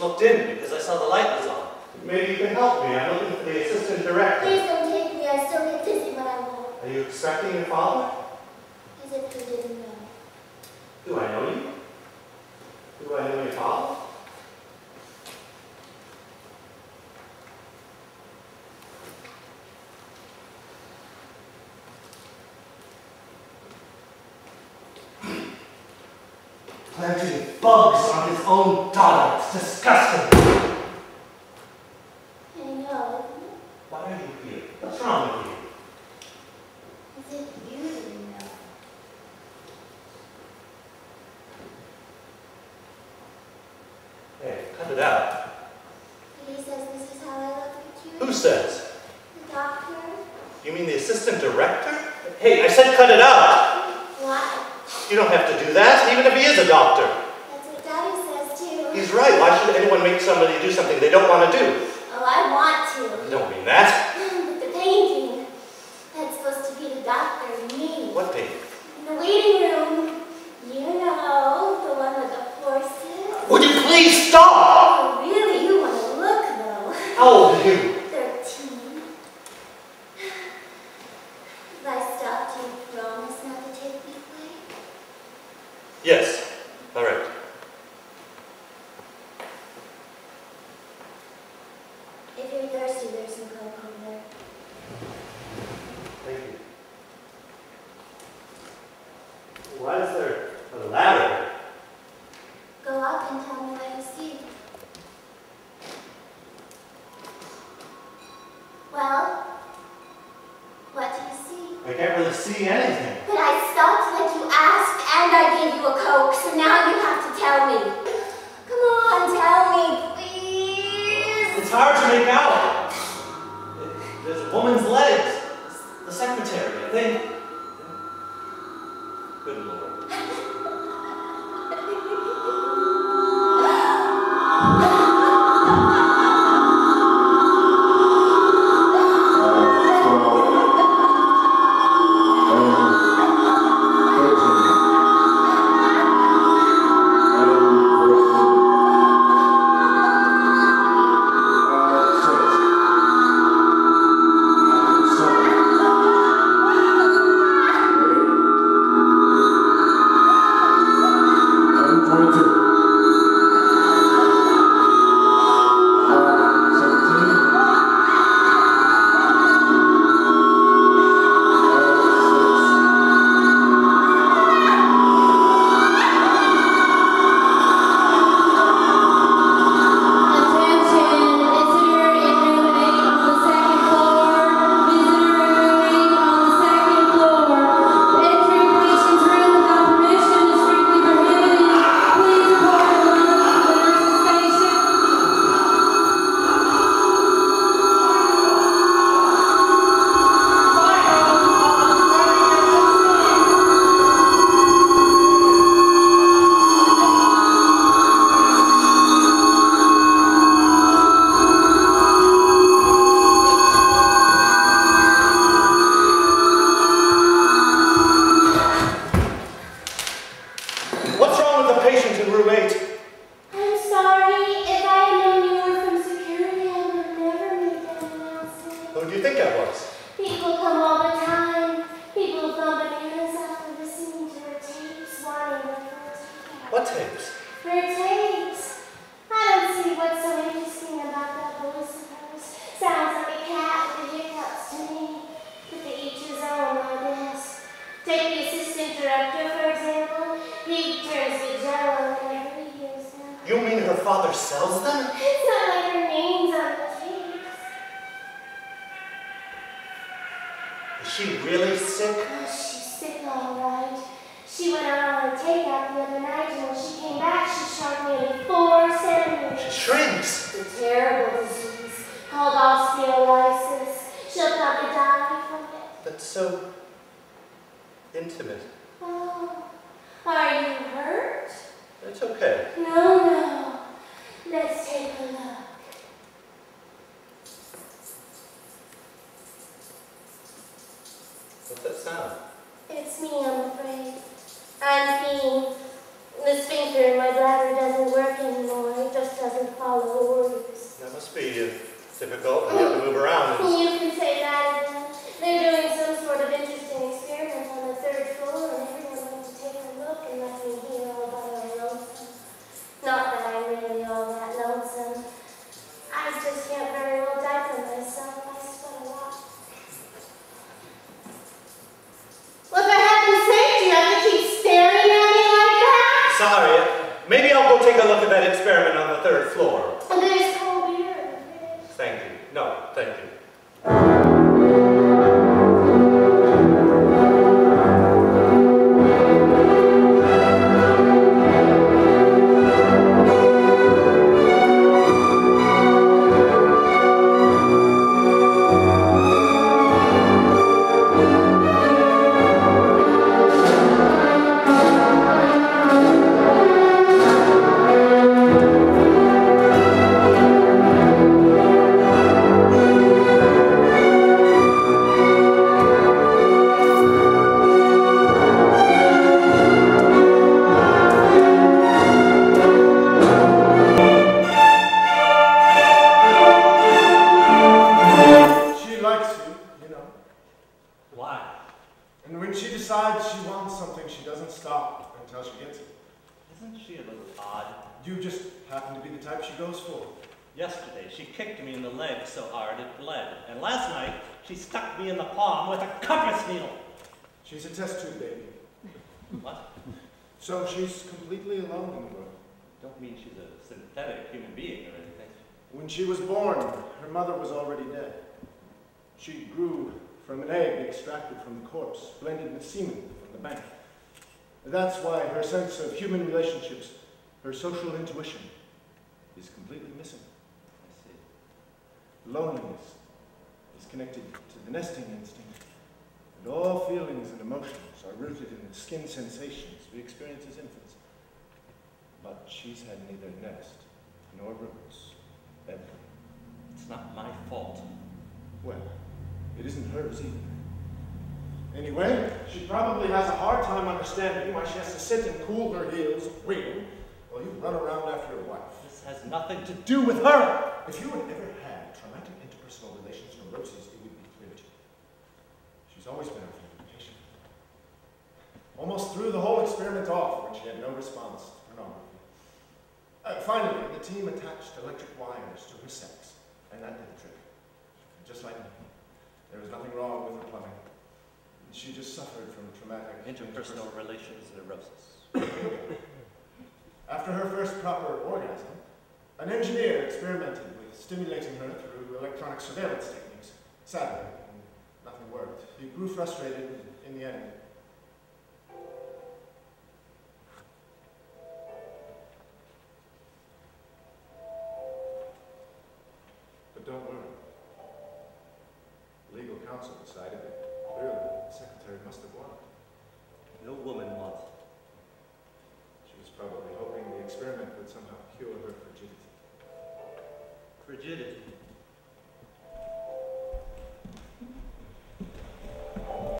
looked in because I saw the light was on. Maybe you can help me. I'm looking for the assistant director. Please don't take me. I still get dizzy when I walk. Are you expecting your father? As if you didn't know. Do I know you? Do I know your father? Planting bugs on his own daughter. It's disgusting. I know, isn't it? Why are you here? What's wrong with you? As if you didn't know. Hey, cut it out. He says this is how I look at you. Who says? The doctor. You mean the assistant director? Hey, I said cut it out. Why? You don't have to do that, even if he is a doctor. That's what Daddy says too. He's right. Why should anyone make somebody do something they don't want to do? Oh, I want to. You don't mean that. But the painting. That's supposed to be the doctor and me. What painting? In the waiting room. You know, the one with the horses. Would you please stop? Oh, really? You want to look though. How old are you? 13. If I stopped, you promise not to take me away? Yes. All right. If you're thirsty, there's some Coke over there. Thank you. Why is there a ladder? Go up and tell me what you see. Well, what do you see? I can't really see anything. But I stopped like you asked, and I gave you a Coke, so now you have to tell me. Come on, tell me, please. It's hard to make out. There's a woman's legs. The secretary, I think. Good Lord. What tapes? Her tapes. I don't see what's so interesting about that voice of hers. Sounds like a cat with the hiccups to me. But to each his own, I guess. Take the assistant director, for example. He turns to jello whenever he hears them. You mean her father sells them? It's not like her name's on the tapes. Is she really sick? Oh, she's sick, all right. She went out on a takeout the other night, and when she came back, she shrunk nearly 4 centimeters. She shrinks. It's a terrible disease called osteolysis. She'll probably die from it. That's so intimate. Oh, are you hurt? It's okay. No. Let's take a look. What's that sound? It's me, I'm afraid. I'm peeing. The sphincter in my bladder doesn't work anymore. It just doesn't follow difficult when you have to move around. You can say that again. They're doing some sort of interesting experiment on the 3rd floor, and everyone wants to take a look and let me hear all about our lonesome. Not that I'm really all that lonesome. I just can't very well diaper myself. I sweat a lot. Well, for heaven's sake, do you have to keep staring at me like that? Sorry. Maybe I'll go take a look at that experiment on the 3rd floor. There's cold beer in the fridge. Thank you. No, thank you. Yesterday, she kicked me in the leg so hard it bled. And last night, she stuck me in the palm with a compass needle. She's a test tube baby. What? So she's completely alone in the world. Don't mean she's a synthetic human being or anything. When she was born, her mother was already dead. She grew from an egg extracted from the corpse, blended with semen from the bank. That's why her sense of human relationships, her social intuition, is completely missing. I see. Loneliness is connected to the nesting instinct, and all feelings and emotions are rooted in the skin sensations we experience as infants. But she's had neither nest nor roots, ever. It's not my fault. Well, it isn't hers either. Anyway, she probably has a hard time understanding why she has to sit and cool her heels reading while you run around after your wife. This has nothing to do with her! If you had ever had traumatic interpersonal relations neuroses, it would be clear to you. She's always been our favorite patient. Almost threw the whole experiment off when she had no response to pornography. Finally, the team attached electric wires to her sex, and that did the trick. Just like me. There was nothing wrong with her plumbing. She just suffered from traumatic Interpersonal relations neurosis. After her first proper orgasm, an engineer experimented with stimulating her through electronic surveillance techniques. Sadly, nothing worked. He grew frustrated in the end. But don't worry. Legal counsel decided that clearly the secretary must have won. No woman wants. She was probably hoping the experiment would somehow cure her frigidity. Frigidity?